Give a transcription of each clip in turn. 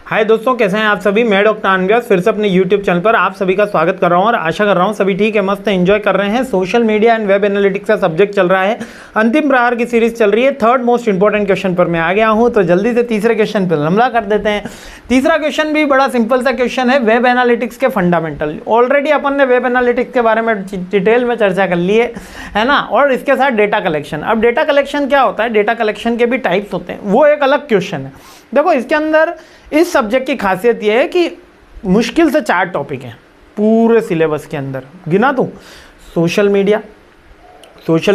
हाय दोस्तों, कैसे हैं आप सभी। मैं डॉक्टर अनव्यास फिर से अपने यूट्यूब चैनल पर आप सभी का स्वागत कर रहा हूं और आशा कर रहा हूं सभी ठीक है, मस्त एंजॉय कर रहे हैं। Social media and web analytics का सब्जेक्ट चल रहा है, अंतिम प्रहार की सीरीज चल रही है। थर्ड मोस्ट इंपॉर्टेंट क्वेश्चन पर मैं आ गया हूं, तो जल्दी से तीसरे क्वेश्चन पर हमला कर देते हैं। तीसरा क्वेश्चन भी बड़ा सिंपल सा क्वेश्चन है, वेब एनालिटिक्स के फंडामेंटल। ऑलरेडी अपन ने वेब एनालिटिक्स के बारे में डिटेल में चर्चा कर ली है ना, और इसके साथ डेटा कलेक्शन। अब डेटा कलेक्शन क्या होता है, डेटा कलेक्शन के भी टाइप्स होते हैं, वो एक अलग क्वेश्चन है। देखो, इसके अंदर इस सब्जेक्ट की खासियत ये है कि मुश्किल से 4 टॉपिक हैं पूरे सिलेबस के अंदर। गिना दूँ, सोशल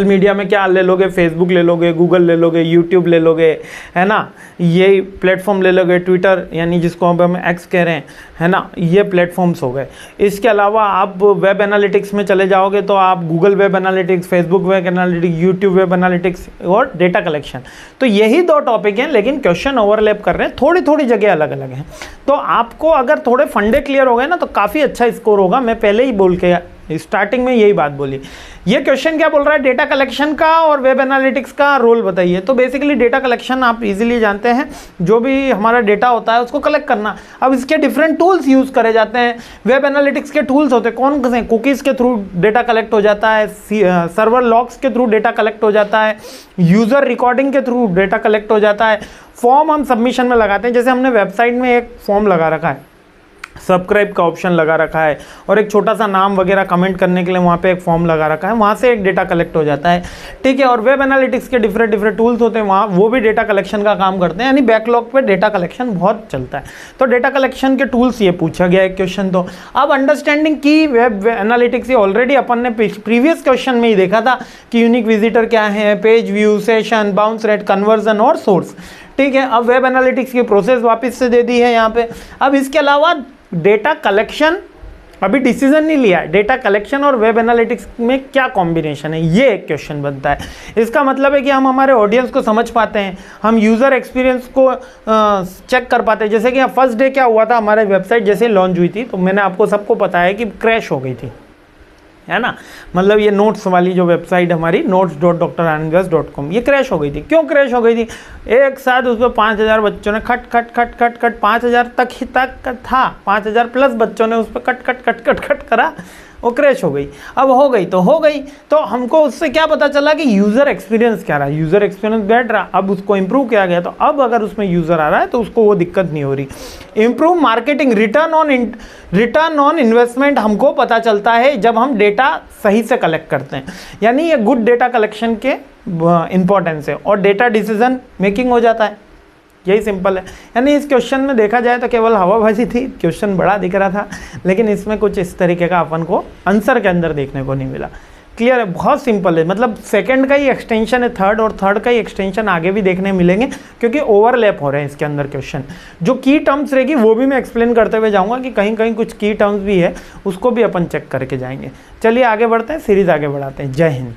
मीडिया में क्या ले लोगे, फेसबुक ले लोगे, गूगल ले लोगे, यूट्यूब ले लोगे, है ना, ये प्लेटफॉर्म ले लोगे, ट्विटर यानी जिसको हम एक्स कह रहे हैं, है ना, ये प्लेटफॉर्म्स हो गए। इसके अलावा आप वेब एनालिटिक्स में चले जाओगे तो आप Google web analytics, Facebook web analytics, YouTube web analytics और डेटा कलेक्शन। तो यही 2 टॉपिक हैं, लेकिन क्वेश्चन ओवरलैप कर रहे हैं, थोड़ी थोड़ी जगह अलग अलग हैं। तो आपको अगर थोड़े फंडे क्लियर हो गए ना तो काफ़ी अच्छा स्कोर होगा। मैं पहले ही बोल के स्टार्टिंग में यही बात बोली। ये क्वेश्चन क्या बोल रहा है, डेटा कलेक्शन का और वेब एनालिटिक्स का रोल बताइए। तो बेसिकली डेटा कलेक्शन आप इजीली जानते हैं, जो भी हमारा डेटा होता है उसको कलेक्ट करना। अब इसके डिफरेंट टूल्स यूज़ करे जाते हैं। वेब एनालिटिक्स के टूल्स होते हैं कौन से, कुकीज़ के थ्रू डेटा कलेक्ट हो जाता है, सर्वर लॉग्स के थ्रू डेटा कलेक्ट हो जाता है, यूज़र रिकॉर्डिंग के थ्रू डेटा कलेक्ट हो जाता है, फॉर्म हम सबमिशन में लगाते हैं। जैसे हमने वेबसाइट में एक फॉर्म लगा रखा है, सब्सक्राइब का ऑप्शन लगा रखा है, और एक छोटा सा नाम वगैरह कमेंट करने के लिए वहाँ पे एक फॉर्म लगा रखा है, वहाँ से एक डेटा कलेक्ट हो जाता है। ठीक है, और वेब एनालिटिक्स के डिफरेंट टूल्स होते हैं, वहाँ वो भी डेटा कलेक्शन का काम करते हैं। यानी बैकलॉग पे डेटा कलेक्शन बहुत चलता है। तो डेटा कलेक्शन के टूल्स ये पूछा गया एक क्वेश्चन। तो अब अंडरस्टैंडिंग की वेब एनालिटिक्स, ये ऑलरेडी अपन ने प्रीवियस क्वेश्चन में ही देखा था कि यूनिक विजिटर क्या है, page view, session, bounce rate, conversion और सोर्स। ठीक है, अब वेब एनालिटिक्स की प्रोसेस वापस से दे दी है यहाँ पे। अब इसके अलावा डेटा कलेक्शन, अभी डिसीजन नहीं लिया है, डेटा कलेक्शन और वेब एनालिटिक्स में क्या कॉम्बिनेशन है, ये एक क्वेश्चन बनता है। इसका मतलब है कि हम हमारे ऑडियंस को समझ पाते हैं, हम यूज़र एक्सपीरियंस को चेक कर पाते हैं। जैसे कि फर्स्ट डे क्या हुआ था, हमारे वेबसाइट जैसे लॉन्च हुई थी तो मैंने आपको सबको पता है कि क्रैश हो गई थी, है ना। मतलब ये नोट्स वाली जो वेबसाइट हमारी notes.dranvas.com, ये क्रैश हो गई थी। क्यों क्रैश हो गई थी, एक साथ उस पर 5000 बच्चों ने खट 5000 तक था, 5000 प्लस बच्चों ने उस पर कट करा, वो क्रैश हो गई। अब हो गई तो हमको उससे क्या पता चला कि यूज़र एक्सपीरियंस क्या रहा, यूज़र एक्सपीरियंस बैठ रहा। अब उसको इम्प्रूव किया गया, तो अब अगर उसमें यूज़र आ रहा है तो उसको वो दिक्कत नहीं हो रही। Improve marketing, return on investment हमको पता चलता है जब हम डेटा सही से कलेक्ट करते हैं। यानी ये गुड डेटा कलेक्शन के इंपॉर्टेंस है, और डेटा डिसीजन मेकिंग हो जाता है। यही सिंपल है। यानी इस क्वेश्चन में देखा जाए तो केवल हवाबाजी थी, क्वेश्चन बड़ा दिख रहा था, लेकिन इसमें कुछ इस तरीके का अपन को आंसर के अंदर देखने को नहीं मिला। क्लियर है, बहुत सिंपल है। मतलब सेकंड का ही एक्सटेंशन है थर्ड, और थर्ड का ही एक्सटेंशन आगे भी देखने मिलेंगे, क्योंकि ओवरलैप हो रहे हैं इसके अंदर क्वेश्चन। जो की टर्म्स रहेगी वो भी मैं एक्सप्लेन करते हुए जाऊँगा कि कहीं कहीं कुछ की टर्म्स भी है, उसको भी अपन चेक करके जाएंगे। चलिए आगे बढ़ते हैं, सीरीज़ आगे बढ़ाते हैं। जय हिंद।